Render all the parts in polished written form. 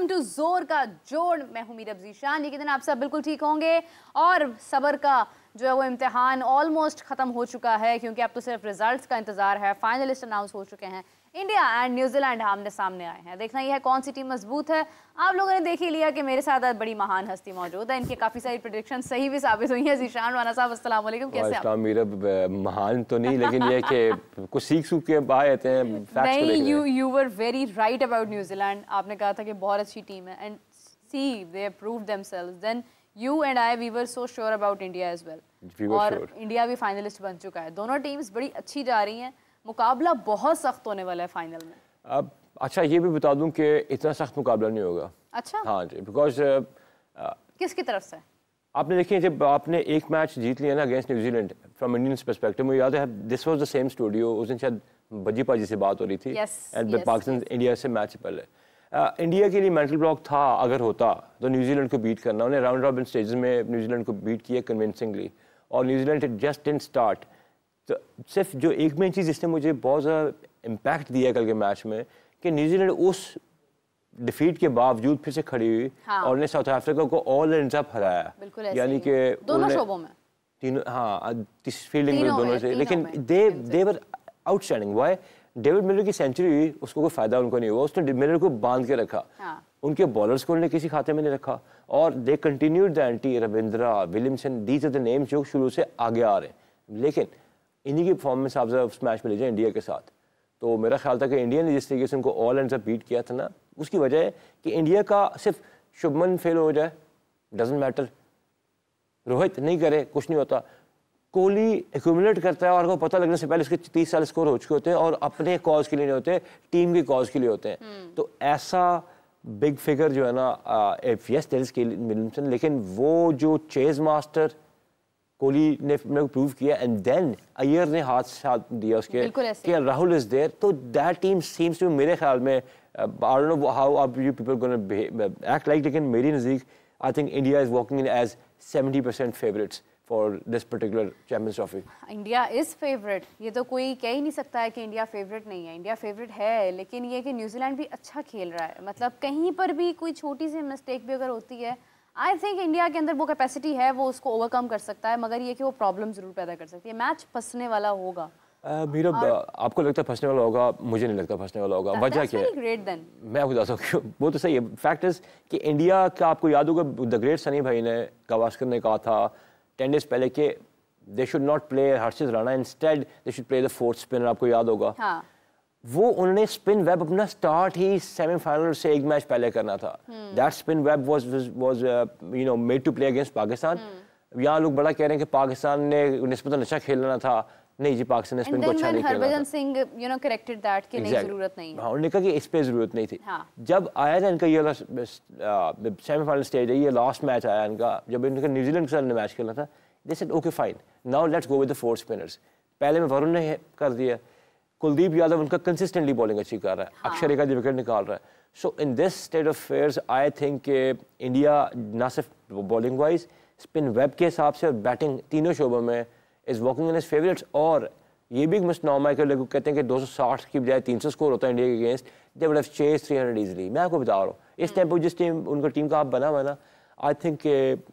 Welcome to जोर का जोड़। मैं हूं मीरा जीशान। ये दिन आप सब बिल्कुल ठीक होंगे और सबर का जो है वो इम्तिहान ऑलमोस्ट खत्म हो चुका है, क्योंकि अब तो सिर्फ रिजल्ट्स का इंतजार है। फाइनलिस्ट अनाउंस हो चुके हैं। इंडिया एंड न्यूजीलैंड आमने सामने आए हैं। देखना यह है कौन सी टीम मजबूत है। आप लोगों ने देख ही लिया कि मेरे साथ आज बड़ी महान हस्ती मौजूद है। इनकी काफी सारी प्रेडिक्शन सही भी साबित हुई है। जीशान राना साहब अस्सलाम वालेकुम, कैसे आप? मीरा महान तो नहीं, लेकिन ये कि कुछ सीख के आए थे नहीं, you were very right about New Zealand. आपने कहा था कि बहुत अच्छी टीम है and see they proved themselves. Then you and I we were so sure about India as well, और इंडिया भी फाइनलिस्ट बन चुका है। दोनों टीम्स बड़ी अच्छी जा रही हैं। मुकाबला बहुत सख्त होने वाला है फाइनल में। अब अच्छा ये भी बता दूं कि इतना सख्त मुकाबला नहीं होगा। अच्छा, हाँ जी, बिकॉज किसकी तरफ से? आपने देखिए, जब आपने एक मैच जीत लिया ना against New Zealand, from Indian perspective, मुझे याद है this was the same studio, उस दिन शायद बज्जी पाजी से बात हो रही थी एंड पाकिस्तान इंडिया से मैच पहले। इंडिया के लिए मेंटल ब्लॉक था, अगर होता तो न्यूजीलैंड को बीट करना। उन्हें राउंड रॉबिन स्टेजेस में न्यूजीलैंड को बीट किया कन्विंसिंगली, और न्यूजीलैंड जस्ट डिडंट स्टार्ट। तो सिर्फ जो एक मेन चीज़ जिसने मुझे बहुत ज़्यादा इम्पैक्ट दिया कल के मैच में, कि न्यूजीलैंड उस डिफीट के बावजूद फिर से खड़ी हुई, हाँ, और ने साउथ अफ्रीका को ऑल एंड अप हराया। यानी कि दोनों शोबों में तीनों, हाँ, फील्डिंग में दोनों से, लेकिन दे वर आउटस्टैंडिंग। व्हाई? डेविड मिलर की सेंचुरी हुई, उसको कोई फायदा उनको नहीं हुआ। उसने मिलर को बांध के रखा, हाँ, उनके बॉलर्स को उन्होंने किसी खाते में नहीं रखा, और they continued the anti. Ravindra, Williamson, these are the names जो शुरू से आगे आ रहे हैं। लेकिन इन्हीं की परफॉर्मेंस आप उस मैच में ले जाए इंडिया के साथ, तो मेरा ख्याल था कि इंडिया ने जिस तरीके से उनको ऑल एंड बीट किया था ना, उसकी वजह है कि इंडिया का सिर्फ शुभमन फेल हो जाए डजंट मैटर, रोहित नहीं करे कुछ नहीं होता, कोहली एक्यूमुलेट करता है और को पता लगने से पहले उसके 30 साल स्कोर हो चुके होते हैं, और अपने कॉज के लिए नहीं होते, टीम की कॉज के लिए होते हैं। तो ऐसा बिग फिगर जो है ना, यस देयर इज विलियमसन, लेकिन वो जो चेज मास्टर कोहली ने मेरे को प्रूव किया, एंड देन अय्यर ने हाथ साथ दिया उसके कि राहुल इज देयर, तो दैट टीम सीम्स टू, मेरे ख्याल में, I don't know how are you people gonna act like, लेकिन मेरी नज़दीक I think India is walking in as 70% favourites for this particular Champions Trophy. India is favourite, ये तो कोई कह ही नहीं सकता है कि इंडिया फेवरेट नहीं है। इंडिया फेवरेट है, लेकिन ये कि न्यूजीलैंड भी अच्छा खेल रहा है। मतलब कहीं पर भी कोई छोटी सी मिस्टेक भी अगर होती है, आई थिंक इंडिया के अंदर वो कैपेसिटी है, वो उसको ओवरकम कर सकता है, मगर ये कि वो प्रॉब्लम जरूर पैदा कर सकती है। मैच फंसने वाला होगा। मीरा, आपको लगता है फंसने वाला होगा? मुझे नहीं लगता फंसने वाला होगा। वजह क्या है? ग्रेट देन मैं आपको बताता हूँ क्यों। वो तो सही है। फैक्ट इज कि इंडिया का, आपको याद होगा द ग्रेट सनी भाई ने, गावस्कर ने कहा था 10 डेज पहले कि they should not play Harshit Rana, instead they should play the fourth spinner. आपको याद होगा, हाँ, वो उन्होंने स्पिन वेब अपना स्टार्ट ही सेमीफाइनल से एक मैच पहले करना था। That spin web was you know made to play against Pakistan. यहाँ लोग बड़ा कह रहे हैं कि पाकिस्तान ने निस्बतन अच्छा खेलना था। नहीं जी, पाकिस्तान ने स्पिन को अच्छा नहीं खेला। Harbhajan Singh you know corrected that कि नहीं, जरूरत नहीं है। हाँ, उन्होंने कहा कि इस पे जरूरत नहीं थी। हाँ। जब आया था इनका ये सेमीफाइनल स्टेज है, ये लास्ट मैच आया इनका, जब इनका न्यूजीलैंड के साथ मैच खेलना था, they said okay fine, now let's go with the four spinners. पहले में वरुण ने कर दिया, कुलदीप यादव उनका कंसिस्टेंटली बॉलिंग अच्छी कर रहा है, हाँ, अक्षर का विकेट निकाल रहा है। So in this state of affairs I think India ना सिर्फ बॉलिंग वाइज, स्पिन वेब के हिसाब से और बैटिंग, तीनों शोबों में is walking in his favourites. और ये भी मिसनॉम है कि लोग कहते हैं कि 260 की बजाय 300 स्कोर होता है इंडिया के against, they would have chased 300 easily. मैं आपको बता रहा हूँ इस टाइम पर जिस टीम उनका टीम का आप बना हुआ ना, आई थिंक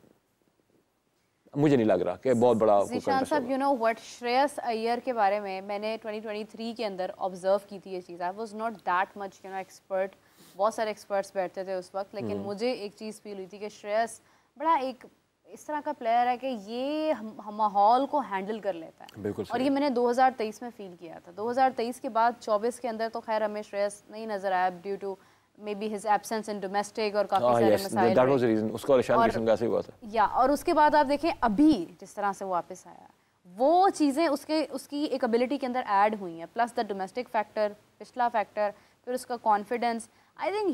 मुझे नहीं लग रहा कि बहुत बड़ा। जीशान साहब, you know what, Shreyas Iyer के बारे में मैंने 2023 के अंदर ऑब्जर्व की थी ये चीज़। I was not that much you know expert, बहुत सारे एक्सपर्ट्स बैठते थे उस वक्त, लेकिन मुझे एक चीज़ फील हुई थी कि श्रेयस बड़ा एक इस तरह का प्लेयर है कि ये माहौल को हैंडल कर लेता है। बिल्कुल। और ये मैंने 2023 में फील किया था। 2023 के बाद 24 के अंदर तो खैर हमें श्रेयस नहीं नजर आया due to maybe his absence in domestic और काफी सारे मसाइल। That was the reason. उसका और ईशान किशन का ऐसे हुआ था। या और उसके बाद आप देखें अभी जिस तरह से वो वापस आया, वो चीज़ें उसकी एक एबिलिटी के अंदर ऐड हुई हैं, प्लस द डोमेस्टिक फैक्टर, पिछला फैक्टर, फिर उसका confidence. I think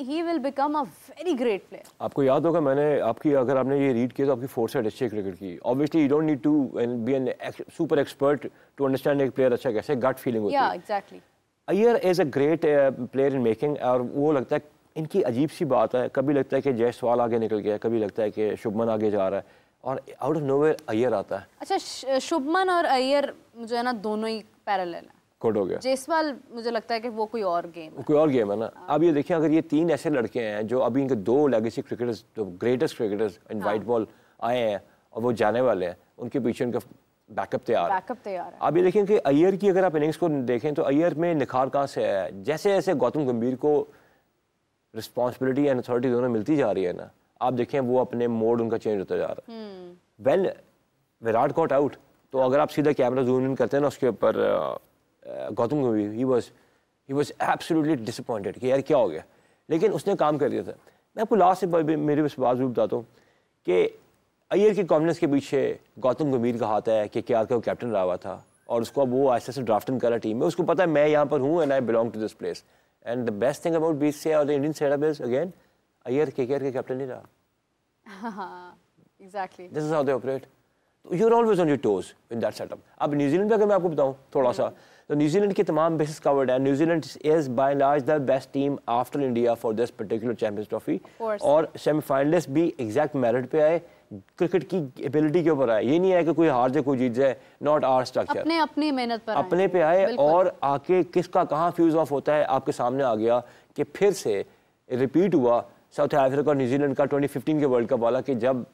he will become a very great player. आपको याद होगा, मैंने आपकी, अगर आपने ये रीड किया तो आपकी फोर्थ साइड अच्छी क्रिकेट की। Obviously you don't need to be an super expert to understand एक प्लेयर अच्छा कैसे, गट फीलिंग होती है। या exactly. Iyer is a great player in making, और वो लगता है इनकी अजीब सी बात है, कभी लगता है कि जयसवाल आगे निकल गया, कभी लगता है कि शुभमन आगे जा रहा है, और आउट ऑफ नोवेयर अय्यर आता है। अच्छा, शुभमन और अय्यर जो है ना दोनों ही पैरेलल है। कोड हो गया। जयसवाल मुझे लगता है कि वो कोई और गेम है ना। अब ये देखिए, अगर ये 3 ऐसे लड़के हैं जो अभी इनके 2 लेगेसी क्रिकेटर्स, जो greatest cricketers in white ball आए हैं और वो जाने वाले हैं, उनके पीछे उनका बैकअप तैयार है। अब ये देखें कि अय्यर की अगर आप इनिंग्स को देखें तो अय्यर में निखार कहाँ से है। जैसे जैसे गौतम गंभीर को रिस्पॉन्सिबिलिटी एंड अथॉरिटी दोनों मिलती जा रही है ना, आप देखें वो अपने मोड उनका चेंज होता जा रहा है। व्हेन विराट गॉट आउट, तो अगर आप सीधा कैमरा जूम इन करते हैं ना उसके ऊपर गौतम गंभीर, ही वाज एब्सोल्युटली डिसअपॉइंटेड कि यार क्या हो गया, लेकिन उसने काम कर दिया था। मैं आपको लास्ट से मेरे बात बताता हूँ कि अय्यर की कॉन्फिडेंस के पीछे गौतम गंभीर का हाथ है कि क्या वो कैप्टन रहा हुआ था और उसको अब वो ऐसे ड्राफ्टिंग करा टीम में। उसको पता है मैं यहाँ पर हूँ and I belong to this place. And the best thing about BCCI और the Indian setup is again Iyer KKR के कैप्टन नहीं रहा। Exactly, this is how they operate. You are always on your toes in that setup. अब New Zealand पे अगर मैं आपको बताऊँ थोड़ा सा, तो न्यूजीलैंड के तमाम बेसिस कवर्ड है। New Zealand is by and large the best team after India for this particular Champions trophy, और सेमीफाइनलिस्ट भी एग्जैक्ट मेरिट पे आए, क्रिकेट की एबिलिटी के ऊपर आए। ये नहीं है कि कोई हार जाए कोई जीत जाए, नॉट आवर स्ट्रक्चर। अपनी मेहनत पर अपने पे आए और आके किसका कहाँ फ्यूज ऑफ होता है आपके सामने आ गया कि फिर से रिपीट हुआ साउथ अफ्रीका और न्यूजीलैंड का 2015 के वर्ल्ड कप वाला, कि जब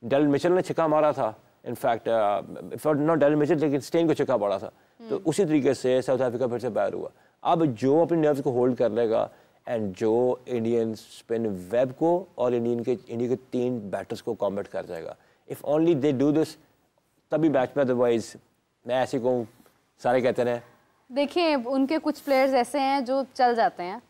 डेल मिचेल ने छक्का मारा था, इनफैक्ट नॉट डेल मिचेल लेकिन स्टेन को छक्का पड़ा था, तो उसी तरीके से साउथ अफ्रीका फिर से बाहर हुआ। अब जो अपने नर्व्स को होल्ड कर लेगा एंड जो इंडियन स्पिन वेब को और इंडिया के 3 बैटर्स को कॉम्बैट कर जाएगा, if only they do this तभी मैच में, अदरवाइज मैं ऐसे कहूँ सारे कहते हैं। देखिए उनके कुछ प्लेयर्स ऐसे हैं जो चल जाते हैं।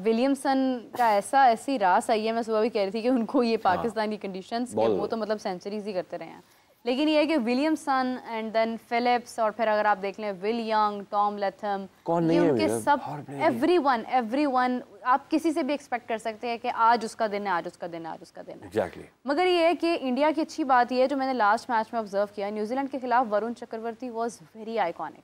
विलियमसन का ऐसी रास आई है, मैं सुबह भी कह रही थी कि उनको ये पाकिस्तानी कंडीशंस के वो तो मतलब सेंचुरीज ही करते रहे हैं, लेकिन ये है कि विलियमसन एंड देन फिलिप्स, और फिर अगर आप देख लें विल यंग, टॉम लेथम, ये उनके सब एवरीवन आप किसी से भी एक्सपेक्ट कर सकते हैं कि आज उसका दिन है, आज उसका दिन है, आज उसका दिन है। Exactly. मगर ये है कि इंडिया की अच्छी बात ये है, जो मैंने लास्ट मैच में ऑब्जर्व किया, न्यूजीलैंड के खिलाफ Varun Chakravarthy was very iconic.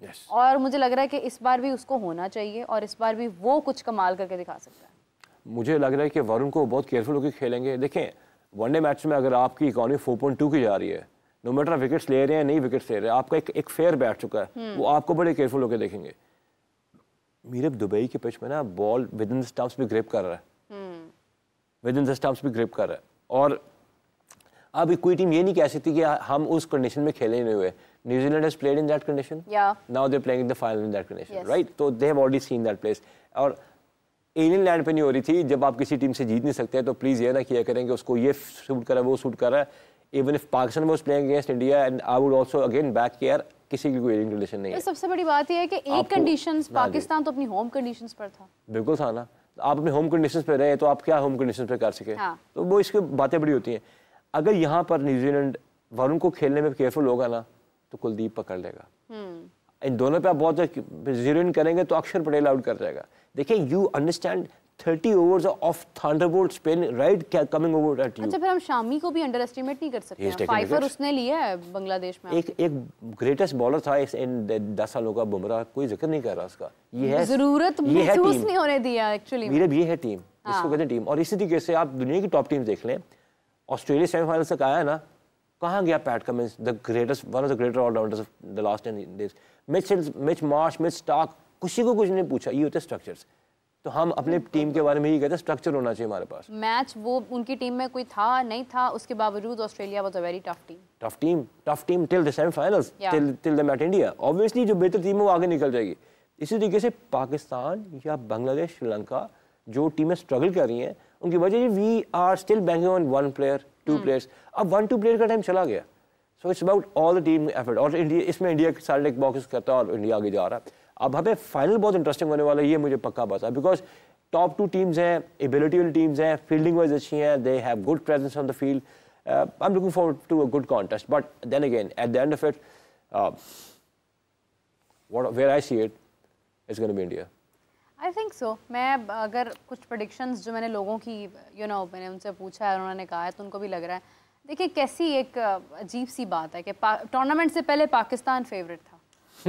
Yes. और मुझे लग रहा है कि इस बार भी उसको होना चाहिए और इस बार भी वो कुछ कमाल करके दिखा सकता है। मुझे लग रहा है कि वरुण को बहुत केयरफुल होकर खेलेंगे। देखें वनडे मैच में अगर आपकी इकॉनमी 4.2 की जा रही है, नो मैटर विकेट्स ले रहे हैं नहीं विकेट्स ले रहे हैं, आपका एक फेयर बैठ चुका है, वो आपको बड़े केयरफुल होकर देखेंगे। मीरब दुबई के पिच में ना ball with in the stumps भी ग्रिप कर रहा है, विद इन द स्टंप्स भी ग्रिप कर रहा है, और अब कोई टीम ये नहीं कह सकती कि हम उस कंडीशन में खेले नहीं हुए। New Zealand has played in that condition, now they are playing in the final in that condition, right? तो they have already seen that place. और एलियन लैंड पे नहीं हो रही थी। जब आप किसी टीम से जीत नहीं सकते तो प्लीज़ ये ना किया करें कि उसको ये सूट कर रहा है वो सूट कर रहा है। Even if Pakistan was playing against India and I would also again back care, किसी की कोई एलियन कंडीशन नहीं है। सबसे बड़ी बात ये है कि एक कंडीशंस पाकिस्तान तो अपनी होम कंडीशंस पर था, बिल्कुल था ना। आप अपने होम कंडीशंस पे रहे तो आप क्या होम कंडीशंस पे कर सके? तो वो इसकी बातें बड़ी होती हैं। अगर यहाँ पर न्यूजीलैंड वरुण को खेलने में केयरफुल होगा ना तो कुलदीप पकड़ लेगा। इन दोनों पे आप बहुत जीरो इन करेंगे तो अक्षर पटेल आउट कर जाएगा। देखिए you understand 30 overs of thunderbolt spin right coming over at you. अच्छा फिर हम शामी को भी अंडर एस्टिमेट नहीं कर सकते। फाइफर उसने लिया है बांग्लादेश में। एक ग्रेटेस्ट बॉलर था इस इन 10 सालों का, बुमराह, कोई जिक्र नहीं कर रहा उसका। ये है जरूरत महसूस नहीं होने दिया एक्चुअली। मेरे ये है टीम, इसको कहते हैं टीम। और इसी तरीके से आप दुनिया की टॉप टीम देख लें, ऑस्ट्रेलिया सेमीफाइनल तक आया है ना, कहाँ गया Pat Cummins, the greatest one of the greater allrounders of the last 10 days. Mitch Marsh, Mitch Starc, किसी को कुछ नहीं पूछा। ये होते स्ट्रक्चर्स। तो हम अपने टीम के बारे में ही कहते हैं स्ट्रक्चर होना चाहिए हमारे पास। मैच वो उनकी टीम में कोई था नहीं था, उसके बावजूद Australia was a very tough team till the semifinals, till the match India. Obviously जो बेहतर टीम है वो आगे निकल जाएगी। इसी तरीके से पाकिस्तान या बांग्लादेश, श्रीलंका जो टीमें स्ट्रगल कर रही हैं, उनकी वजह we are still banking on 1 player 2 players. अब 1-2 प्लेयर का टाइम चला गया। So it's about all the team effort. और इंडिया इसमें इंडिया के सारे एक बॉक्स करता है और इंडिया आगे जा रहा है। अब हमें फाइनल बहुत इंटरेस्टिंग होने वाला है, ये मुझे पक्का पता है, बिकॉज टॉप 2 टीम्स हैं, एबिलिटी वाली टीम्स हैं, फील्डिंग वाइज अच्छी हैं, they have good presence on the field. I am looking forward to a good contest, but then again at the end of it where I see it it's gonna be India. I think so. मैं अगर कुछ predictions जो मैंने लोगों की मैंने उनसे पूछा है और उन्होंने कहा है तो उनको भी लग रहा है। देखिए कैसी एक अजीब सी बात है कि टूर्नामेंट से पहले पाकिस्तान फेवरेट था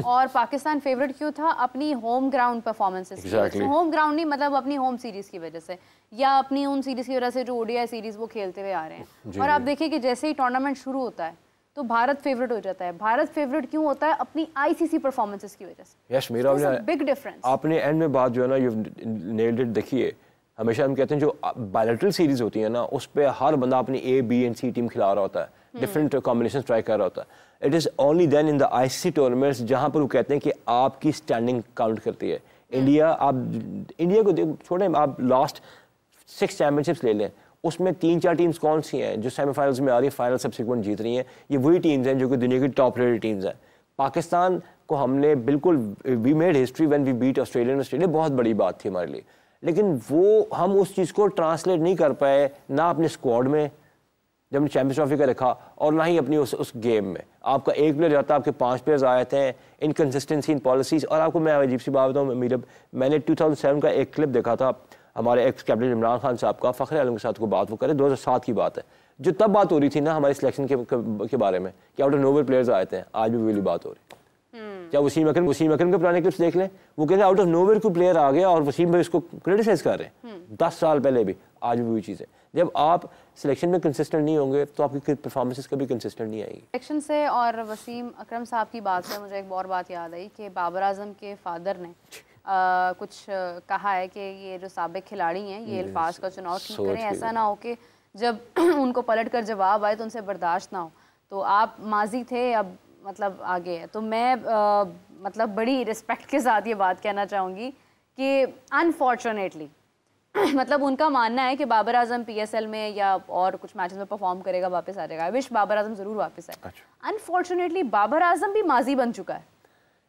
और पाकिस्तान फेवरेट क्यों था? अपनी होम ग्राउंड परफॉर्मेंसेस की। होम ग्राउंड नहीं मतलब अपनी होम सीरीज की वजह से या अपनी उन सीरीज की वजह से जो ओडीआई सीरीज वो खेलते हुए आ रहे हैं। और आप देखिए कि जैसे ही टूर्नामेंट शुरू होता है तो भारत फेवरेट हो जाता है। भारत फेवरेट क्यों होता है? अपनी आईसीसी परफॉर्मेंसेस की वजह से। Yes Meera, big difference. आपने एंड में बात जो है ना, यू नेल्ड इट। देखिए हमेशा हम कहते हैं जो बायलैटरल सीरीज होती है ना, उस पर हर बंदा अपनी A B and C team खिला रहा होता है, डिफरेंट कॉम्बिनेशन ट्राई कर रहा होता है। It is only then in the ICC tournaments जहाँ पर वो कहते हैं कि आपकी स्टैंडिंग काउंट करती है। इंडिया को छोड़ें, आप लास्ट 6 चैंपियनशिप्स ले लें, उसमें 3-4 टीम्स कौन सी हैं जो सेमीफाइनल्स में आ रही है, फाइनल सब्सिक्वेंट जीत रही हैं? ये वही टीम्स हैं जो कि दुनिया की टॉप रेटेड टीम्स हैं। पाकिस्तान को हमने बिल्कुल, we made history when we beat Australia, बहुत बड़ी बात थी हमारे लिए, लेकिन वो हम उस चीज़ को ट्रांसलेट नहीं कर पाए, ना अपने स्क्वाड में जब हमने चैंपियंस ट्रॉफी का रखा, और ना ही अपनी उस गेम में। आपका एक प्लेयर जाता है, आपके 5 प्लेयर्स आए थे, इनकन्सिस्टेंसी इन पॉलिसीज़। और आपको मैं अजीब सी बात बताऊँ मीरब, मैंने 2007 का एक क्लिप देखा था हमारे एक्स कैप्टन इमरान खान साहब का, फ़खर आलम के साथ को बात वो करे, 2007 की बात है, जो तब बात हो रही थी ना हमारी सिलेक्शन के बारे में कि आउट ऑफ नोवेयर प्लेयर्स आए थे। आज भी वही बात हो रही है। क्या वसीम अकरम के पुराने क्लिप्स देख लें, वो कहते हैं आउट ऑफ नोवेयर कोई प्लेयर आ गया और वसीम भाई उसको क्रिटिसाइज कर रहे हैं। 10 साल पहले भी, आज भी वही चीज़ है। जब आप सिलेक्शन में कंसिस्टेंट नहीं होंगे तो आपकी परफॉर्मेंसेस कभी कंसिस्टेंट नहीं आएगी। सिलेक्शन से और वसीम अकरम साहब की बात से मुझे एक और बात याद आई कि बाबर आजम के फादर ने कुछ कहा है कि ये जो साबिक खिलाड़ी हैं ये अल्फाज का चुनाव ठीक करें, ऐसा ना हो कि जब उनको पलट कर जवाब आए तो उनसे बर्दाश्त ना हो। तो आप माजी थे, अब मतलब आगे है। तो मैं मतलब बड़ी रिस्पेक्ट के साथ ये बात कहना चाहूँगी कि अनफॉर्चुनेटली मतलब उनका मानना है कि बाबर आजम पीएसएल में या और कुछ मैचेस में परफॉर्म करेगा, वापस आ जाएगा। आई विश बाबर आजम जरूर वापस आए। अनफॉर्चुनेटली बाबर आजम भी माजी बन चुका है।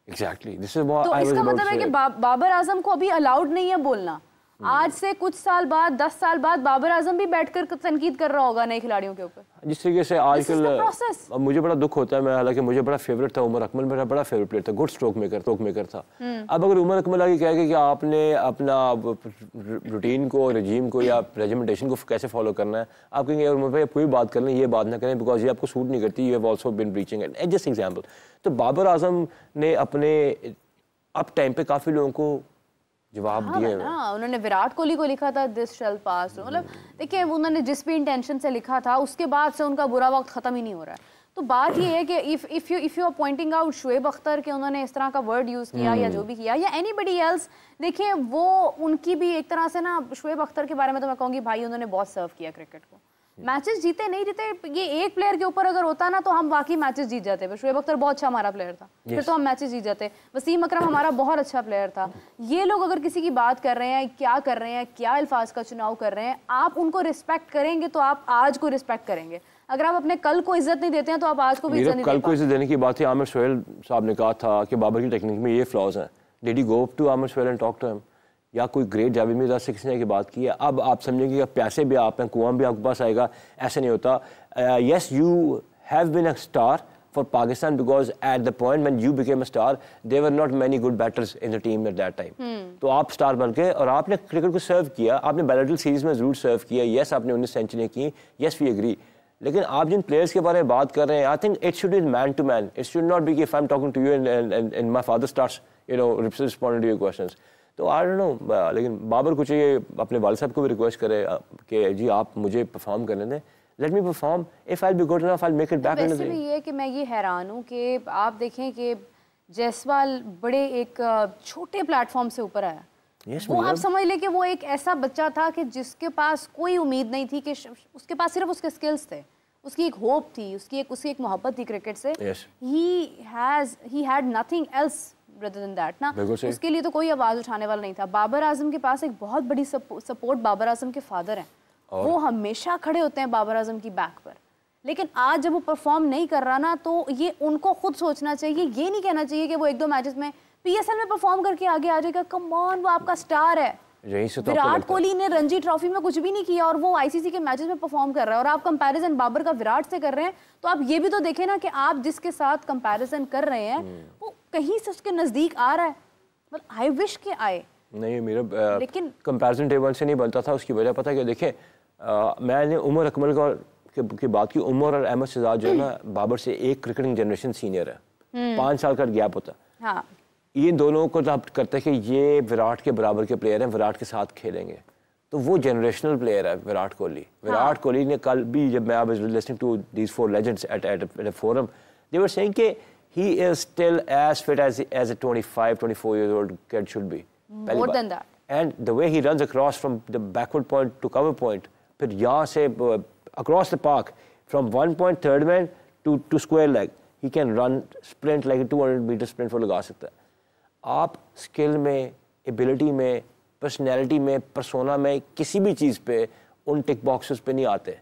Exactly. This is what तो इसका मतलब है कि बाबर आजम को अभी अलाउड नहीं है बोलना। आज से कुछ साल बाद, 10 साल बाद बाबर आजम भी बैठकर तनकीद कर रहा होगा नए खिलाड़ियों के ऊपर। जिस तरीके से आजकल मुझे बड़ा दुख होता है, मैं हालांकि मुझे बड़ा फेवरेट था उमर अकमल, मेरा बड़ा फेवरेट प्लेयर था, गुड स्ट्रोक मेकर था। अब अगर उमर अकमल आगे कहेगा कि आपने अपना रूटीन को, रजीम को या रेजिमेंटेशन को कैसे फॉलो करना है, आप कहेंगे उमर भाई कोई बात कर लें, ये बात ना करें बिकॉज ये आपको सूट नहीं करती, you have also been breaching it. Just example. तो बाबर आजम ने अपने अप टाइम पे काफ़ी लोगों को जवाब दिए ना। उन्होंने विराट कोहली को लिखा था दिस शैल पास, मतलब देखिए उन्होंने जिस भी इंटेंशन से लिखा था उसके बाद से उनका बुरा वक्त खत्म ही नहीं हो रहा है। तो बात ये है कि if you are pointing out Shoaib Akhtar के उन्होंने इस तरह का वर्ड यूज़ किया या जो भी किया, या एनीबडी एल्स, देखिए वो उनकी भी एक तरह से ना, शुएब अख्तर के बारे में तो मैं कहूँगी भाई उन्होंने बहुत सर्व किया क्रिकेट को। मैचेस जीते नहीं जीते, ये एक प्लेयर के ऊपर अगर होता ना तो हम बाकी मैचेस जीत जाते। शुएब अख्तर बहुत अच्छा हमारा प्लेयर था, फिर तो हम मैचेस जीत जाते। वसीम अकरम हमारा बहुत अच्छा प्लेयर था। ये लोग अगर किसी की बात कर रहे हैं, क्या कर रहे हैं, क्या अल्फाज का चुनाव कर रहे हैं, आप उनको रिस्पेक्ट करेंगे तो आप आज को रिस्पेक्ट करेंगे। अगर आप अपने कल को इज्जत नहीं देते हैं तो आप आज को भी इज्जत नहीं कल को इज्जत देने की बात है। आमिर सोहेल साहब ने कहा था कि बाबर की टेक्निक में ये फ्लॉज हैं। Did you go to Aamir Sohail and talk to him? या कोई ग्रेट जावेद मिर्जा से किसी ने की बात की है? अब आप समझेंगे कि प्यासे भी आप हैं, कुआं भी आपके पास आएगा, ऐसा नहीं होता। Yes you have been a star for Pakistan because at the point when you became a star there were not many good batters in the team at that time. तो आप स्टार बन गए और आपने क्रिकेट को सर्व किया, आपने बायलैटरल सीरीज में जरूर सर्व किया। यस आपने 19 सेंचुरियाँ की, यस वी एग्री, लेकिन आप जिन प्लेयर्स के बारे में बात कर रहे हैं, I think it should be man to man. It should not be कि if I am talking to you and my father starts responding to your questions. तो आई डोंट नो, लेकिन बाबर को चाहिए अपने वालिद साहब को भी रिक्वेस्ट करे कि जी आप मुझे परफॉर्म करने दें, let me perform, if I will be good enough I will make it back in the वैसे भी ये कि मैं ये हैरान हूँ कि आप देखें कि जायसवाल बड़े एक छोटे प्लेटफॉर्म से ऊपर आया। वो आप समझ लें कि वो एक ऐसा बच्चा था कि जिसके पास कोई उम्मीद नहीं थी, कि उसके पास सिर्फ उसके स्किल्स थे, उसकी एक होप थी, उसकी एक मोहब्बत थी क्रिकेट से। He had nothing else rather than that ना, उसके लिए तो कोई आवाज़ उठाने वाला नहीं था। बाबर आजम के पास एक बहुत बड़ी सपोर्ट बाबर आजम के फादर हैं, वो हमेशा खड़े होते हैं बाबर आजम की बैक पर। लेकिन आज जब वो परफॉर्म नहीं कर रहा ना, तो ये उनको खुद सोचना चाहिए, ये नहीं कहना चाहिए कि वो 1-2 मैचेस में पीएसएल में परफॉर्म करके आगे आ जाएगा। कम ऑन, वो आपका स्टार है। विराट कोहली ने रणजी ट्रॉफी में कुछ भी नहीं किया और वो आईसीसी के मैचेस में परफॉर्म कर रहा है, और आप कंपैरिजन बाबर का विराट से कर रहे हैं। तो आप ये भी तो देखें ना कि आप जिसके साथ कंपैरिजन कर रहे हैं वो कहीं से उसके नजदीक आ रहा है। मतलब आई विश के आए नहीं, मेरा लेकिन कंपैरिजन डे वन से नहीं बनता था। उसकी वजह पता है कि देखें, मैंने उमर अकमल की बात की। उमर और अहमद शहजाद जो है ना, बाबर से एक क्रिकेटिंग जनरेशन सीनियर है, 5 साल का गैप होता है। हाँ, ये दोनों को जब करते हैं कि ये विराट के बराबर के प्लेयर हैं, विराट के साथ खेलेंगे, तो वो जनरेशनल प्लेयर है विराट कोहली। विराट कोहली ने कल भी, जब मैं I was listening to these 4 legends at a forum, they were saying कि he is still as fit as a 25-24 year old kid should be. More than that. And the way he runs across from the backward point to cover point, फिर यहाँ से across the park from 1 point third man to square leg, he can run sprint like a 200 meter sprint वो लगा सकता है। आप skill में, ability में, पर्सनैलिटी में, परसोना में, किसी भी चीज़ पे उन टिक बॉक्सेस पे नहीं आते।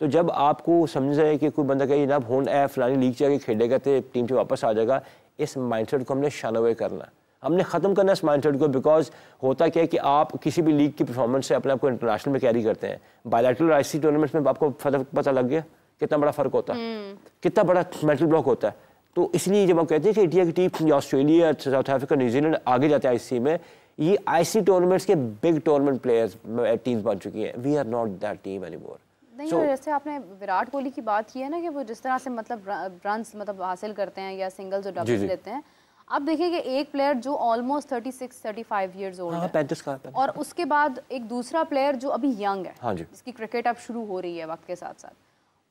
तो जब आपको समझ जाए कि कोई बंदा कहे जनाब हुन है फलानी लीग जाके खेलेगा तो टीम से वापस आ जाएगा, इस माइंडसेट को हमने शन अवे करना है, हमने ख़त्म करना है इस माइंडसेट को। बिकॉज होता क्या है कि आप किसी भी लीग की परफॉर्मेंस से अपने आप को इंटरनेशनल में कैरी करते हैं। बायलैटरल आईसी टूर्नामेंट्स में आपको पता लग गया कितना बड़ा फ़र्क होता है, कितना बड़ा मेंटल ब्लॉक होता है। तो इसलिए जब आप कहते हैं कि इंडिया की टीम या ऑस्ट्रेलिया, साउथ अफ्रीका, न्यूजीलैंड आगे जाते हैं आईसीसी में, ये आईसी टूर्नामेंट्स के बिग टूर्नामेंट प्लेयर्स टीम्स बन चुकी हैं। We are not that team anymore. नहीं, जैसे आपने विराट कोहली की बात की है ना कि वो जिस तरह से मतलब रन्स मतलब हासिल करते हैं या सिंगल्स और डबल्स लेते हैं, आप देखिए कि एक प्लेयर जो ऑलमोस्ट 36-35 इयर्स ओल्ड है, 35 का, और उसके बाद एक दूसरा प्लेयर जो अभी यंग है, हाँ जी, जिसकी क्रिकेट अब शुरू हो रही है वक्त के साथ साथ,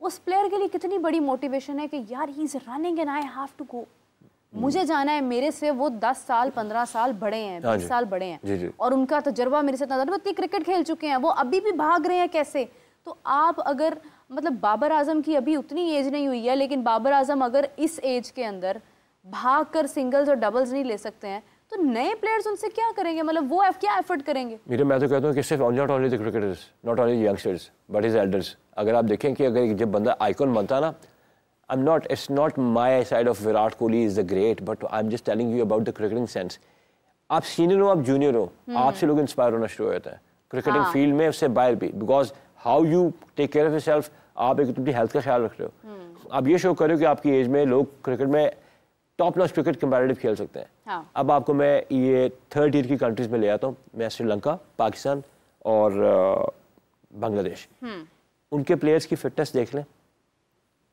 उस प्लेयर के लिए कितनी बड़ी मोटिवेशन है कि यार he is running and I have to go, मुझे जाना है, मेरे से वो 10 साल 15 साल बड़े हैं, 20 साल बड़े हैं, और उनका तजर्बा मेरे से इतना, इतनी क्रिकेट खेल चुके हैं, वो अभी भी भाग रहे हैं कैसे। तो आप अगर मतलब बाबर आजम की अभी उतनी एज नहीं हुई है, लेकिन बाबर आजम अगर इस एज के अंदर भाग कर सिंगल्स और डबल्स नहीं ले सकते हैं, तो नए प्लेयर्स उनसे क्या करेंगे, मतलब वो क्या एफर्ट करेंगे। मैं तो कहता हूँ कि सिर्फ not only the cricketers, not only youngsters but his elders. अगर आप देखें कि अगर जब बंदा आइकॉन बनता ना, it's not my side of Virat Kohli is the great, but I'm just telling you about the cricketing sense. आप सीनियर हो, आप जूनियर हो, आपसे लोग इंस्पायर होना शुरू हो जाता है क्रिकेटिंग फील्ड में, उससे बाहर भी। Because how you take care of yourself, आप एक अपनी हेल्थ का ख्याल रख रहे हो, आप ये शो कर रहे हो कि आपकी एज में लोग क्रिकेट में टॉप नॉच क्रिकेट कंपैरेटिव खेल सकते हैं। हाँ। अब आपको मैं ये थर्ड ईयर की कंट्रीज में ले आता हूँ, मैं श्रीलंका, पाकिस्तान और बांग्लादेश, उनके प्लेयर्स की फिटनेस देख लें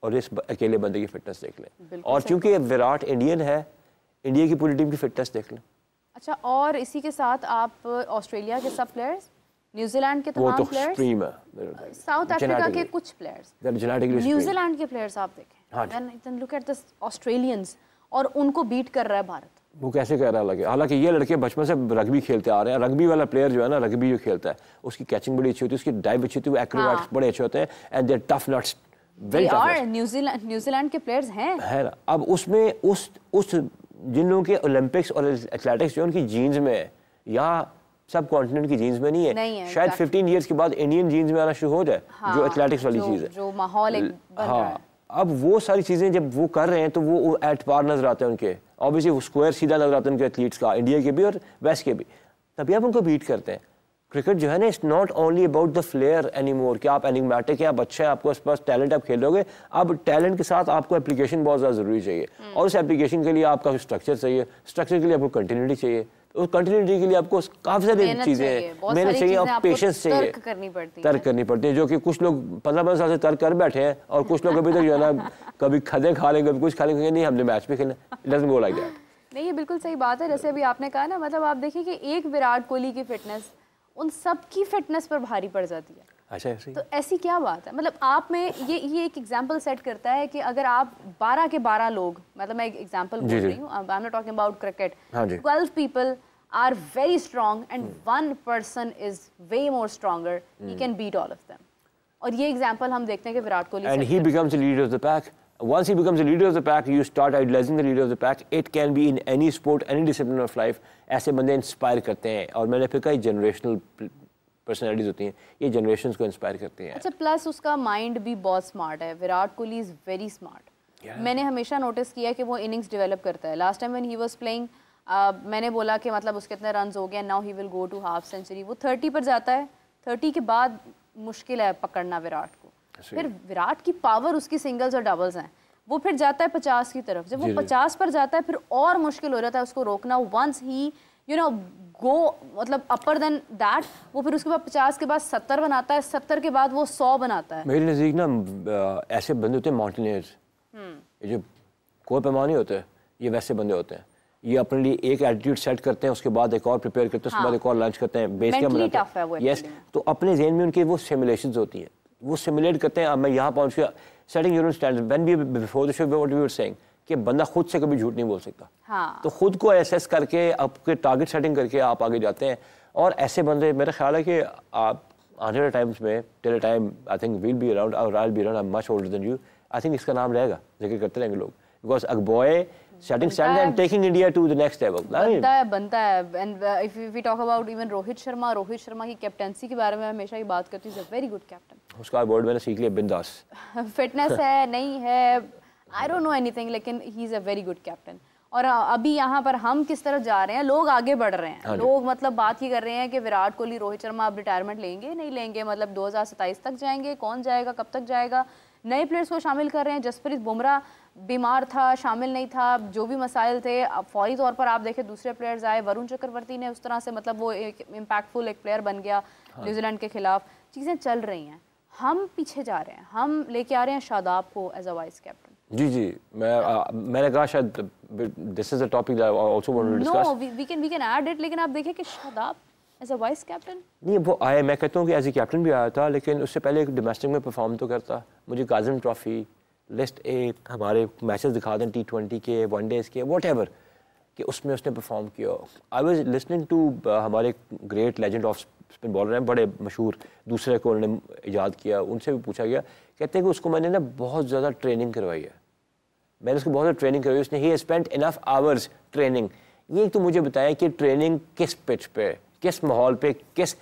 और इस अकेले बंदे की फिटनेस देख लें, और चूंकि विराट इंडियन है, इंडिया की पूरी टीम की फिटनेस देख लें। अच्छा, और इसी के साथ आप ऑस्ट्रेलिया के सब प्लेयर्स, न्यूजीलैंड के तमाम प्लेयर्स, साउथ अफ्रीका के कुछ प्लेयर्स, न्यूजीलैंड के प्लेयर्स आप देखें, then look at the Australians, और उनको बीट कर रहा है भारत। वो कैसे कर रहा है? हालांकि ये लड़के बचपन से रग्बी खेलते आ रहे हैं। रग्बी वाला प्लेयर जो है ना, रग्बी जो खेलता है, उसकी कैचिंग बड़ी अच्छी होती है, उसकी डाइव अच्छी होती है, वो एक्रोबैटिक्स बड़े अच्छे होते हैं, and they tough nuts. New Zealand के प्लेयर्स हैं ना। अब उसमें उस जिन लोगों के ओलंपिक्स और एथलेटिक्स जो उनकी जीन्स में है, या सब कॉन्टिनेंट की जीन्स में नहीं है, शायद 15 इयर्स के बाद इंडियन जीन्स में आना शुरू हो जाए, जो एथलेटिक्स वाली चीज है, जो माहौल एक बन रहा है। अब वो सारी चीजें जब वो कर रहे हैं तो वो एट पार नजर आते हैं उनके, ऑब्वियसली वो स्क्वायर सीधा नजर आता है उनके एथलीट्स का, इंडिया के भी और वेस्ट के भी, तभी आप उनको बीट करते हैं। क्रिकेट जो है ना, it's not only about the player anymore, कि आप एनिग्मेटिक हैं, आप अच्छे हैं, आपको पास टैलेंट, आप खेलोगे। अब टैलेंट के साथ आपको एप्लीकेशन बहुत ज़्यादा ज़रूरी चाहिए, और उस एप्लीकेशन के लिए आपका स्ट्रक्चर चाहिए, स्ट्रक्चर के लिए आपको कंटिन्यूटी चाहिए, उस कंटिन्यूटी के लिए आपको काफ़ी सारी चीज़ें, मेहनत चाहिए और पेशेंस चाहिए, तर्क करनी पड़ती है, जो कि कुछ लोग 15-15 साल से तर्क कर बैठे हैं, और कुछ लोग अभी तक जो है ना कभी खदे खा लेंगे, कभी कुछ खा लेंगे, नहीं हमने मैच पे खेलना, it doesn't go like that. नहीं, ये बिल्कुल सही बात है। जैसे अभी आपने कहा ना, मतलब आप देखिए कि एक विराट कोहली की फिटनेस उन सब की फिटनेस पर भारी पड़ जाती है। अच्छा, ऐसी तो ऐसी क्या बात है? मतलब आप में ये एक एग्जांपल सेट करता है कि अगर आप 12 के 12 लोग, मतलब मैं एक एग्जांपल बोल रही हूँ, I am not talking about cricket, 12 people are very strong and one person is way more stronger, he can beat all of them. और ये एग्जांपल हम देखते हैं कि Virat Kohli, and he becomes the leader of the pack. Once he becomes the leader of the pack, you start idolizing the leader of the pack. It can be in any sport, any discipline of life. ऐसे बंदे inspire करते हैं, और मैंने फिर कहा generational personalities होती हैं, ये जनरेशंस को इंस्पायर करते हैं। अच्छा, प्लस उसका माइंड भी बहुत स्मार्ट है। Virat Kohli is very smart. मैंने हमेशा नोटिस किया है कि वो इनिंग्स डेवलप करता है। Last time when he was playing, मैंने बोला कि मतलब उसके इतने रन हो गए, now he will go to half century. वो 30 पर जाता है, 30 के बाद मुश्किल है पकड़ना विराट को। फिर विराट की पावर उसकी सिंगल्स और डबल्स हैं, वो फिर जाता है 50 की तरफ। जब वो 50 पर जाता है फिर और मुश्किल हो जाता है उसको रोकना। वंस ही गो मतलब अपर देन दैट, वो फिर उसके बाद 50 के बाद 70 बनाता है, 70 के बाद वो 100 बनाता है। मेरे नज़दीक ना ऐसे बंदे होते हैं माउंटेनियर्स, ये जो कोई पैमाने होते हैं, ये वैसे बंदे होते हैं। ये अपने लिए एक एटीट्यूड सेट करते हैं, उसके बाद एक और प्रिपेयर करते हैं, उसके बाद एक और लंच करते हैं, बेस कैंप बनाते हैं। यस, तो अपने जहन में उनके वो सिमुलेशंस होती हैं, वो सिमुलेट करते हैं। अब मैं यहाँ पहुँच गया, setting your own standard, when we before the show what we were saying कि बंदा खुद से कभी झूठ नहीं बोल सकता। हाँ। तो खुद को एसेस करके आपके टारगेट सेटिंग करके आप आगे जाते हैं। और ऐसे बंदे, मेरा ख्याल है कि आप आने वाले टाइम्स में, till time I think we'll be around, और I will be around, I am much older than you, I think इसका नाम रहेगा, जिक्र करते रहेंगे लोग, because a boy setting standard and taking India to the next level. बनता है। And if we talk about even Rohit Sharma की कैप्टेंसी के बारे में हमेशा ही बात करती हूँ, वेरी गुड कैप्टन। उसका वर्ड मैंने सीख लिया, बिंदास। फिटनेस है नहीं है, आई डोंट नो एनीथिंग, लेकिन he is a very good captain. और अभी यहाँ पर हम किस तरफ जा रहे हैं, लोग आगे बढ़ रहे हैं, लोग मतलब बात ही कर रहे हैं कि विराट कोहली, रोहित शर्मा अब रिटायरमेंट लेंगे नहीं लेंगे, मतलब 2027 तक जाएंगे, कौन जाएगा, कब तक जाएगा। नए प्लेयर्स को शामिल कर रहे हैं। जसप्रीत बुमराह बीमार था, शामिल नहीं था, जो भी मसाइल थे, अब फौरी तौर पर आप देखें दूसरे प्लेयर्स आए। वरुण चक्रवर्ती ने उस तरह से मतलब वो एक इम्पैक्टफुल एक प्लेयर बन गया न्यूजीलैंड के खिलाफ। चीज़ें चल रही हैं, हम पीछे जा रहे हैं, हम लेके आ रहे हैं शादाब को एज अ वाइस कैप्टन। जी मैंने कहा शायद this is a topic that I also want to discuss. No, we can add it, लेकिन आप देखें कि Shadab as a vice captain नहीं, वो आया, मैं कहता हूँ कि एज ए कैप्टन भी आया था, लेकिन उससे पहले एक डोमेस्टिक में परफॉर्म तो करता। मुझे काज़िम ट्रॉफी लिस्ट ए हमारे मैचेस दिखा दें, T20 के, वनडेज़ के, व्हाटएवर, कि उसमें उसने परफॉर्म किया। आई वाज लिसनिंग टू हमारे great legend off spin bowler हैं, बड़े मशहूर, दूसरे को उन्होंने ईजाद किया, उनसे भी पूछा गया, कहते हैं कि उसको मैंने ना बहुत ज़्यादा ट्रेनिंग करवाई है, मैंने उसको बहुत ज़्यादा ट्रेनिंग करवाई, उसने ही स्पेंट इनफ आवर्स ट्रेनिंग। ये तो मुझे बताया कि ट्रेनिंग किस पिच पे, किस माहौल पे, किस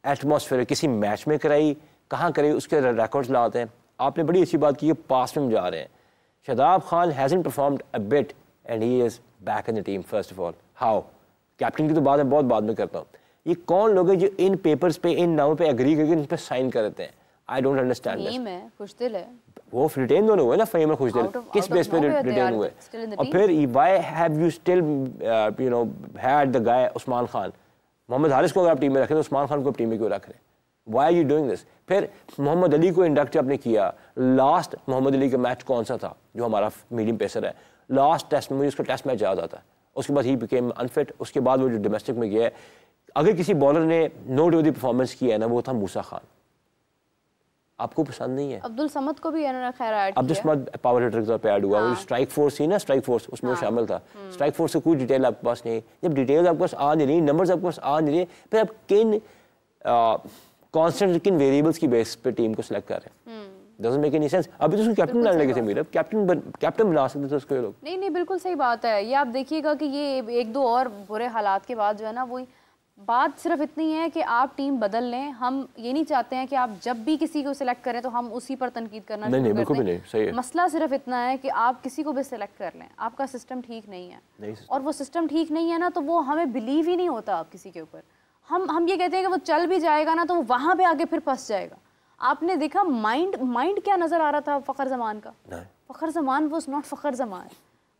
एटमॉस्फेयर, किसी मैच में कराई, कहाँ कराई, उसके रिकॉर्ड्स लाते हैं। आपने बड़ी अच्छी बात की है, पास में जा रहे हैं। Shadab Khan hasn't performed a bit and he is back in the team. First of all how, captain की तो बात मैं बहुत बाद में करता हूँ। ये कौन लोग हैं जो इन पेपर्स पे, इन नामों पे एग्री करके इन पे साइन करते हैं? I don't understand this. Fame है, खुशदिल है, वो रिटेन दोनों हुए ना, फेम और खुशदिल, किस बेस पे रिटेन हुए? और फिर why have you still you know had the guy Usman Khan? Mohammad Haris को अगर आप टीम में रखें तो उस्मान खान को टीम में क्यों रख रहे हैं? Why are you doing this? फिर मोहम्मद अली को इंडक्ट आपने किया। लास्ट मोहम्मद अली का मैच कौन सा था, जो हमारा मीडियम पेसर है, लास्ट टेस्ट में मुझे उसका टेस्ट मैच याद आता है। उसके बाद ही बिकेम अनफिट। उसके बाद वो जो डोमेस्टिक में गया है, अगर किसी बॉलर ने नोट वर्दी परफॉर्मेंस किया है ना, वो था मूसा खान। आपको पसंद नहीं है? अब्दुल समद को भी इन्होंने खैर ऐड किया। अब्दुल समद पावर हिटर के तौर पे ऐड हुआ। वो स्ट्राइक फोर्स थी ना, स्ट्राइक फोर्स, उसमें वो शामिल था। स्ट्राइक फोर्स से कोई डिटेल आपके पास नहीं। जब डिटेल्स आपके पास आ नहीं रही, नंबर्स आपके पास आ नहीं रहे, फिर आप किन कांस्टेंट, किन वेरिएबल्स की बेस पे टीम को सिलेक्ट कर रहे हैं? Doesn't make any sense. अभी तो उसको कैप्टन डालने लगे थे, मेरा कैप्टन बना सकते थे उसको लोग। नहीं, बिल्कुल सही बात है। ये आप देखिएगा कि ये एक दो और बुरे हालात के बाद जो है ना, वही बात सिर्फ इतनी है कि आप टीम बदल लें। हम ये नहीं चाहते हैं कि आप जब भी किसी को सिलेक्ट करें तो हम उसी पर तनकीद करना शुरू कर दें। बिल्कुल भी नहीं, सही है। मसला सिर्फ इतना है कि आप किसी को भी सिलेक्ट कर लें, आपका सिस्टम ठीक नहीं है, और वो सिस्टम ठीक नहीं है ना, तो वो हमें बिलीव ही नहीं होता आप किसी के ऊपर। हम ये कहते हैं कि वो चल भी जाएगा ना, तो वो वहाँ पे आके फिर फंस जाएगा। आपने देखा माइंड क्या नजर आ रहा था फखर जमान का? फखर जमान वाज नॉट फखर जमान।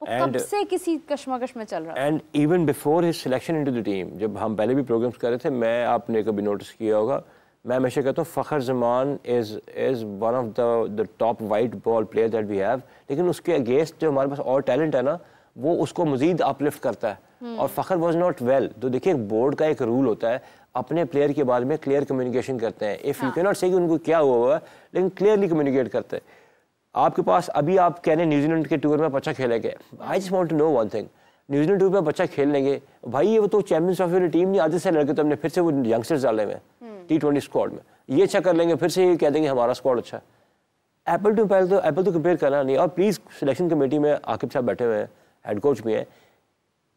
कब से किसी कश्मकश में चल रहा है। And even before his selection into the team, जब हम पहले भी प्रोग्राम्स कर रहे थे, मैं, आपने कभी नोटिस किया होगा, मैं हमेशा कहता हूँ Fakhar Zaman is one of the top white ball player that we have, लेकिन उसके अगेंस्ट जो हमारे पास और टैलेंट है ना, वो उसको मजीद अपलिफ्ट करता है। और फखर वाज नॉट वेल। तो देखिए, बोर्ड का एक रूल होता है, अपने प्लेयर के बारे में क्लियर कम्युनिकेशन करते हैं। इफ़ यू कैन नॉट से कि उनको क्या हुआ, लेकिन क्लियरली कम्युनिकेट करते हैं। आपके पास अभी आप कह रहे हैं न्यूजीलैंड के टूर में आप अच्छा खेलेंगे। I just want to know one thing, New Zealand tour में आप अच्छा खेल लेंगे भाई, ये वो तो चैंपियंस ट्रॉफी वाली टीम नहीं, आधे से लड़के तो हमने फिर से वो यंगस्टर्स डाले हुए T20 स्क्वाड में, ये अच्छा कर लेंगे, फिर से ये कह देंगे हमारा स्क्वाड अच्छा है। एप्पल टू कंपेयर करना नहीं। और प्लीज़ सिलेक्शन कमेटी में आकिब साहब बैठे हुए हैं, हेड कोच भी हैं,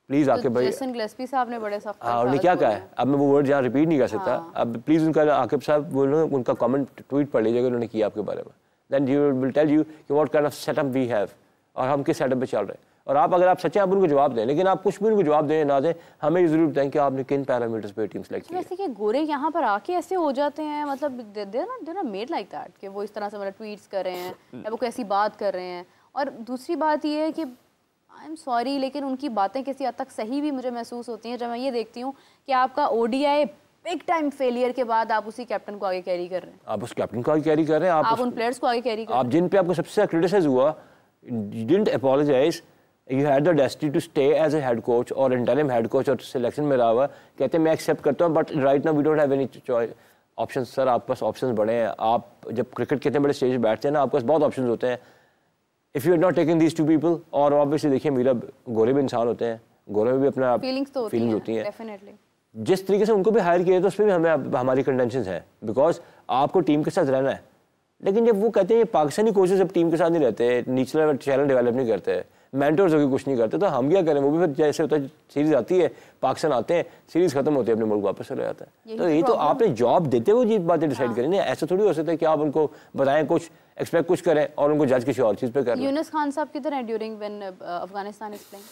प्लीज आके भाई, जेसन गिलेस्पी साहब ने बड़े सख्त उन्होंने क्या कहा है, अब मैं वो वर्ड यहाँ रिपीट नहीं कर सकता। अब प्लीज उनका, आकिब साहब बोलो, उनका कमेंट ट्वीट पढ़ लीजिएगा उन्होंने किया आपके बारे में, then you will tell you कि what kind of setup we have, और हम किस सेटअप पे चल रहे हैं। और आप अगर आप सच्चे, आप उनको जवाब दें, लेकिन आप कुछ भी उनको जवाब दें ना दें, हमें ये जरूर बताएं कि आपने किन पैरामीटर्स पे टीम सेलेक्ट की है। वैसे कि गोरे यहाँ पर आके ऐसे हो जाते हैं, मतलब they are made like that कि वो इस तरह से मतलब ट्वीट्स कर रहे हैं या वो कैसी बात कर रहे हैं। और दूसरी बात ये है कि आई एम सॉरी, लेकिन उनकी बातें किसी हद तक सही भी मुझे महसूस होती हैं जब मैं ये देखती हूँ कि आपका ODI बिग टाइम फेलियर के बाद आप उसी कैप्टन को आगे कैरी कर रहे हैं। आप उस कैप्टन को आगे कैरी कर रहे हैं, आप उन प्लेयर्स को आगे कैरी कर रहे हैं। आप जिन पे आपको सबसे क्रिटिसाइज हुआ, you didn't apologize, you had the destiny to stay as a head coach और इंटरिम हेड कोच और सिलेक्शन में रहा हुआ, कहते हैं मैं एक्सेप्ट करता हूँ, but right now we don't have any choice option. Sir आपके पास ऑप्शन बड़े हैं, आप जब क्रिकेट के इतने बड़े स्टेज पे बैठते हैं ना, आपके पास बहुत ऑप्शन होते हैं। If you are not taking these two people, और ऑब्वियसली देखिए मीरा गोरे भी इंसान होते हैं, गोरे में भी अपना फीलिंग्स होती हैं। जिस तरीके से उनको भी हायर किया तो उस पर भी हमें हमारी कंटेंशंस हैं, बिकॉज आपको टीम के साथ रहना है। लेकिन जब वो कहते हैं पाकिस्तानी कोचेस जब टीम के साथ नहीं रहते, निचला टैलेंट डेवलप नहीं करते, मेंटर्स होकर कुछ नहीं करते, तो हम क्या करें? वो भी फिर जैसे होता है सीरीज आती है, पाकिस्तान आते हैं, सीरीज खत्म होती है, अपने मुल्क वापस चले जाता है। तो ये तो आपने जॉब देते हुए ये बातें डिसाइड करें ना, ऐसा थोड़ी हो सकता है कि आप उनको बताएं कुछ, एक्सपेक्ट कुछ करें और उनको जज किसी और चीज़ पे करें। यूनुस खान साहब किधर हैं during when Afghanistan is playing?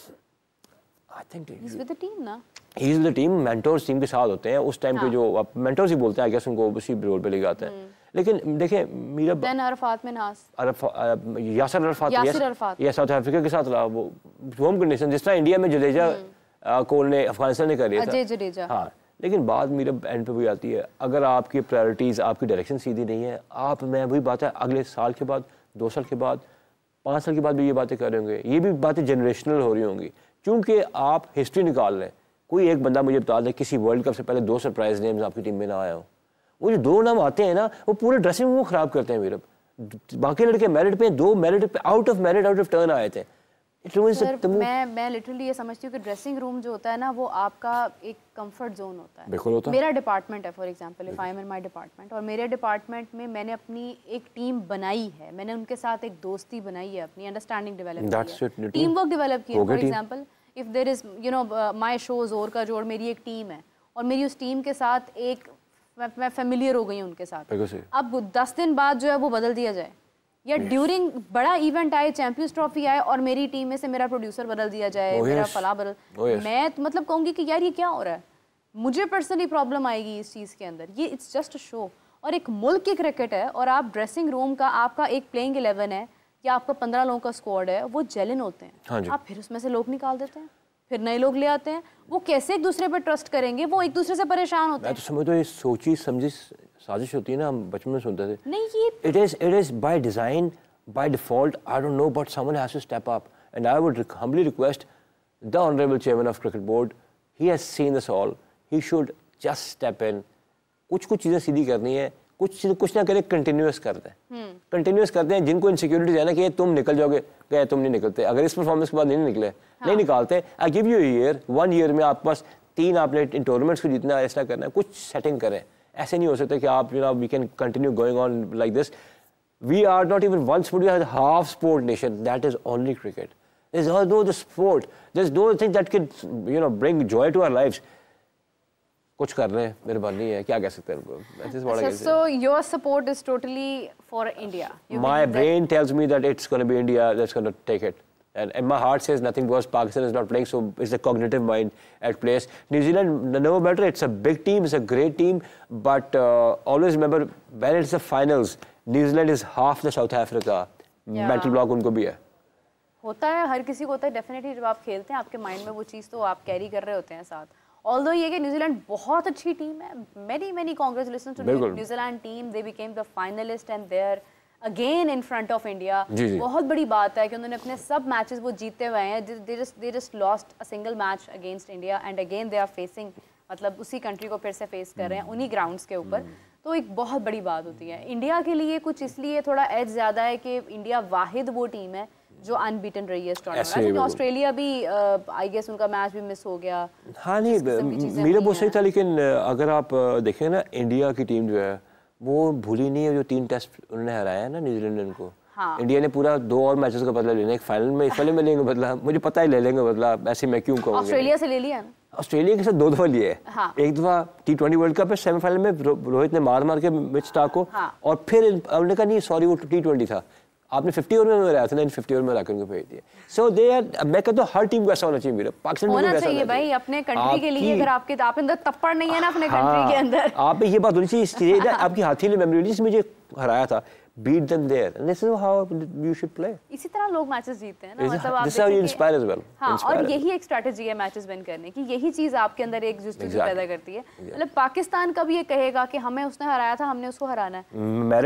I think he is with the team ना, he is with the team, mentors team के साथ होते हैं उस टाइम पे, जो मेंटर्स ही बोलते हैं, आई गेस उनको उसी रोल पे लेके आते हैं। लेकिन देखिए मीरा अरफात मिन्हास, यासिर अरफात ये साउथ अफ्रीका के साथ रहा, वो होम कंडीशन जिस तरह इंडिया में जडेजा कोल ने अफगानिस्तान ने कर लिया था, हाँ। लेकिन बात मीरा एंड पे वही आती है, अगर आपकी प्रायोरिटीज, आपकी डायरेक्शन सीधी नहीं है, आप, मैं वही बात है, अगले साल के बाद, 2 साल के बाद, 5 साल के बाद भी ये बातें कर रहे होंगे, ये भी बातें जनरेशनल हो रही होंगी, क्योंकि आप हिस्ट्री निकाल लें। कोई एक बंदा मुझे बता दे किसी वर्ल्ड कप से पहले 2 सरप्राइज नेम्स आपकी टीम में ना आया हो। वो जो 2 नाम आते हैं ना, वो पूरे ड्रेसिंग रूम को खराब करते हैं वीरब। बाकी लड़के मेरिट पे, 2 मेरिट पे आउट ऑफ टर्न आए थे। मैं लिटरली ये समझती हूँ कि ड्रेसिंग रूम जो होता है ना, वो आपका एक कंफर्ट जोन होता है। बिल्कुल होता है। मेरा डिपार्टमेंट है, for example if I M in my department, और मेरे डिपार्टमेंट में मैंने अपनी एक टीम बनाई है, मैंने उनके साथ एक दोस्ती बनाई है, अपनी अंडरस्टैंडिंग डेवलप की है, टीम वर्क डेवलप की है। For example if there is my show जोर का जोड़, मेरी एक टीम है और मेरी उस टीम के साथ एक मैं फेमिलियर हो गई हूँ उनके साथ। अब 10 दिन बाद जो है वो बदल दिया जाए, या ड्यूरिंग बड़ा इवेंट आए, चैंपियंस ट्रॉफी आए और मेरी टीम में से मेरा प्रोड्यूसर बदल दिया जाए, मेरा फला बदल, मैं मतलब कहूँगी कि यार ये क्या हो रहा है, मुझे पर्सनली प्रॉब्लम आएगी इस चीज़ के अंदर। ये इट्स जस्ट अ शो, और एक मुल्क की क्रिकेट है, और आप ड्रेसिंग रूम का आपका एक प्लेइंग 11 है या आपका 15 लोगों का स्क्वाड है, वो जेलिन होते हैं, आप फिर उसमें से लोग निकाल देते हैं, फिर नए लोग ले आते हैं, वो कैसे एक दूसरे पर ट्रस्ट करेंगे? वो एक दूसरे से परेशान होते हैं। मैं तो समझता हूँ ये सोची समझी साजिश होती है ना, हम बचपन में सुनते थे। नहीं, ये it is by design, by default, I don't know, but someone has to step up, and I would humbly request the honorable chairman of cricket board, he has seen this all, he should just step in। कुछ चीज़ें सीधी करनी है, कुछ ना करे, continuous करते हैं, continuous करते हैं। जिनको इनसिक्योरिटीज है ना कि तुम निकल जाओगे, क्या तुम नहीं निकलते, अगर इस परफॉर्मेंस के बाद नहीं निकले, नहीं निकालते, I give you year, 1 year में आपके पास 3 आपने इन टूर्नामेंट्स को जीतना, ऐसा करना है, कुछ सेटिंग करें। ऐसे नहीं हो सकता कि आप we can continue going on like this. We are not even one sport, we are half sport nation, that is only cricket. There's no the sport, there's no thing that can bring joy to our lives। कुछ कर रहे हैं, मेहरबानी है, क्या कह सकते हैं उनको। So your support is totally for India? My brain tells me that it's going to be India that's going to take it, and my heart says nothing because Pakistan is not playing, so it's the cognitive mind at place. New Zealand, no matter, it's a big team, it's a great team, but always remember when it's the finals, New Zealand is half the South Africa। Mental block उनको भी है, होता है, हर किसी को होता है definitely. जब आप खेलते हैं आपके माइंड में वो चीज़ तो आप कैरी कर रहे होते हैं साथ। ऑल्दो ये कि न्यूजीलैंड बहुत अच्छी टीम है, many congratulations to New Zealand team, they became the finalist and they are again in front of India. बहुत बड़ी बात है कि उन्होंने अपने सब मैचेस वो जीते हुए हैं। They just lost a single match against India and again they are facing, मतलब उसी कंट्री को फिर से फेस कर रहे हैं उन्हीं ग्राउंड्स के ऊपर। तो एक बहुत बड़ी बात होती है इंडिया के लिए। कुछ इसलिए थोड़ा एज ज़्यादा है कि इंडिया वाहिद वो टीम है जो अनबीटन रही है इस टूर्नामेंट में। ऑस्ट्रेलिया भी आई गेस उनका मैच भी मिस हो गया। हाँ नहीं, मेरा बहुत सही था, लेकिन अगर आप देखें ना, इंडिया की टीम जो है वो भूली नहीं है जो 3 टेस्ट उन्होंने हराया है ना न्यूजीलैंड को। हाँ। इंडिया ने पूरा 2 और मैचेस का बदला लेना, एक फाइनल में, इस वाले में लेंगे बदला, मुझे पता है ले लेंगे बदला, ऐसे मैं क्यों कहूँगा। ऑस्ट्रेलिया से ले लिया ना, ऑस्ट्रेलिया के साथ 2 दफा लिए। हाँ। एक दफा T20 वर्ल्ड कप में सेमीफाइनल में रोहित ने मार के मिच स्टार्क को। हाँ। और फिर उन्होंने कहा नहीं सॉरी वो T20 था, आपने 50 ओवर में लगाया था ना, इन 50 ओवर में लाकर उनको भेज दिया। सो दे आर, मैं कहता हूँ हर टीम को ऐसा होना चाहिए मेरा, पाकिस्तान में होना चाहिए भाई अपने कंट्री के लिए। अगर आपके अंदर तप्पड़ नहीं है ना अपने कंट्री के अंदर, आप ये बात होनी चाहिए, आपकी हाथी मेमोरी। मुझे हराया था, beat them there, and this is how you should play. इसी तरह लोग मैचेस जीतते हैं ना, मतलब आप this is how you inspire as well. हाँ, और यही एक स्ट्रेटजी है मैचेस विन करने की, यही चीज आपके अंदर एक जुस्तजू पैदा करती है। मतलब पाकिस्तान कब ये कहेगा कि हमें उसने हराया था, हमने उसको हराना है?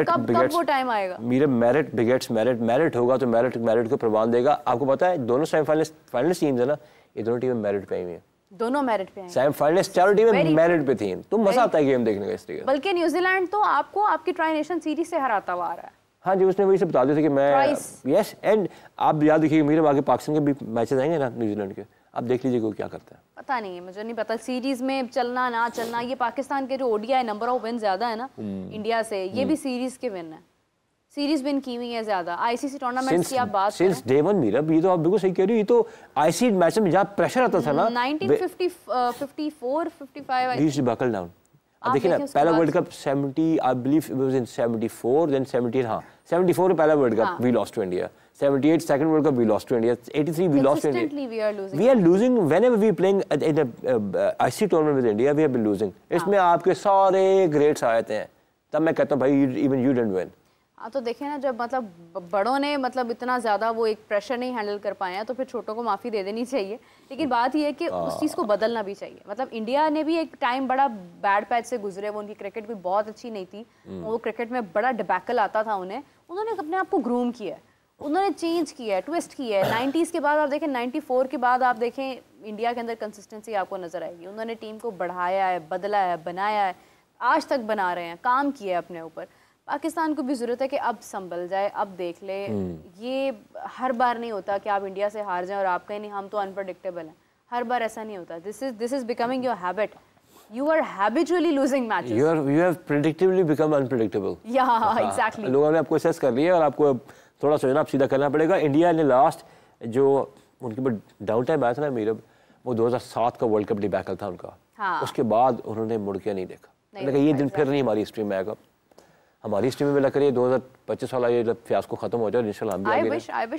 कब वो टाइम आएगा? मेरा मेरिट बिगेट्स मेरिट, मेरिट होगा तो मेरिट को प्रवान देगा। आपको पता है दोनों सेमीफाइनलिस्ट टीम्स है ना, ये दोनों टीमें मेरिट पे आई हुई हैं। दोनों मेरिट पे हैं। सेमीफाइनलिस्ट चारों टीमें मेरिट पे थी, तो मजा आता है गेम देखने का इसलिए। बल्कि न्यूजीलैंड तो आपको आपकी ट्राई नेशन सीरीज से हराता हुआ आ रहा है। हाँ जी, उसने वही से बता दिया था कि मैं यस, एंड आप याद रखिए मेरे आगे पाकिस्तान के भी मैचेस आएंगे ना न्यूजीलैंड के, आप देख लीजिए कोई क्या करता है। पता नहीं है, मुझे नहीं पता सीरीज में चलना ना चलना। ये पाकिस्तान के जो ओडीआई नंबर ऑफ विन ज्यादा है ना इंडिया से, ये भी सीरीज के विन है, सीरीज विन की हुई है ज्यादा। आईसीसी टूर्नामेंट्स की आप बात करें सिंस डे वन मीरा, ये तो आप बिल्कुल सही कह रही हो। ये तो आईसीसी मैच में जहां प्रेशर आता था ना 1954 55 वी बकल डाउन। अब देखिए ना, पहला world cup 70 I believe it was in 74 then 78, हां 74 पहला world cup we lost to India, 78 second world cup we lost to India, 83 we lost to India. We are losing whenever we playing in ICC tournament with India, we have been losing. इसमें आपके सारे greats आए थे, तब मैं कहता हूं भाई इवन यू डिडंट विन। हाँ, तो देखें ना, जब मतलब बड़ों ने मतलब इतना ज़्यादा वो एक प्रेशर नहीं हैंडल कर पाए हैं, तो फिर छोटों को माफ़ी दे देनी चाहिए। लेकिन बात ये है कि उस चीज़ को बदलना भी चाहिए। मतलब इंडिया ने भी एक टाइम बड़ा बैड पैच से गुजरे, वो उनकी क्रिकेट भी बहुत अच्छी नहीं थी, वो क्रिकेट में बड़ा डिबैकल आता था उन्हें, उन्होंने अपने आप को ग्रूम किया है, उन्होंने चेंज किया है, ट्विस्ट किया है। 90s के बाद आप देखें, 94 के बाद आप देखें इंडिया के अंदर कंसिस्टेंसी आपको नज़र आएगी। उन्होंने टीम को बढ़ाया है, बदला है, बनाया है, आज तक बना रहे हैं, काम किया है अपने ऊपर। पाकिस्तान को भी ज़रूरत है कि अब संभल जाए, अब देख ले। ये हर बार नहीं होता कि आप इंडिया से हार जाएं और आप कहें नहीं हम तो अनप्रेडिक्टेबल हैं, हर बार ऐसा नहीं होता। This is becoming your habit, you are habitually losing matches, you have predictively become unpredictable. या एग्जैक्टली, लोगों ने आपको असेस कर लिया और आपको थोड़ा सोचना आप सीधा करना पड़ेगा। इंडिया ने लास्ट जो उनके ऊपर डाउन टाइम आया था ना मीरा, वो 2007 का वर्ल्ड कप डिबैकल था उनका। उसके बाद उन्होंने मुड़ के नहीं देखा, ये दिन फिर नहीं हमारी हिस्ट्री में आएगा। हमारी हिस्ट्री में भी लग रही है 2025 वाला ये जब फियास्को खत्म हो जाए, इंशाल्लाह हम भी आगे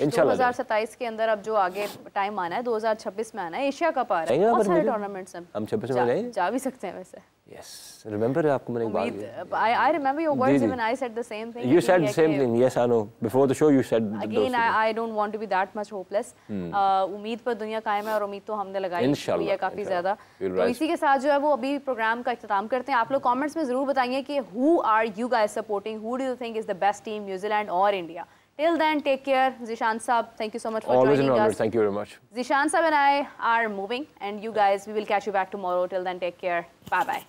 इंशाल्लाह 2027 के अंदर अब जो आगे टाइम आना है 2026 में आना है, एशिया कप आ रहा है, बहुत सारे टूर्नामेंट्स हम 26 में जा भी सकते हैं वैसे। Yes, remember आपको मैंने एक बात I remember your words even I said the same thing. You said the same thing. Yes, I know. Before the show you said. Again, I don't want to be that much hopeless. उम्मीद पर दुनिया कायम है और उम्मीद तो हमने लगाई हुई है काफी ज्यादा। तो इसी के साथ जो है वो अभी प्रोग्राम का इख्तिताम करते हैं। आप लोग कमेंट्स में जरूर बताइए कि who are you guys supporting? Who do you think is the best team, New Zealand or India? Till then, take care. Zishan Saab, thank you so much for joining us. Always an honor. Thank you very much. Zishan Saab and I are moving, and you guys, we will catch you back tomorrow. Till then, take care. Bye-bye.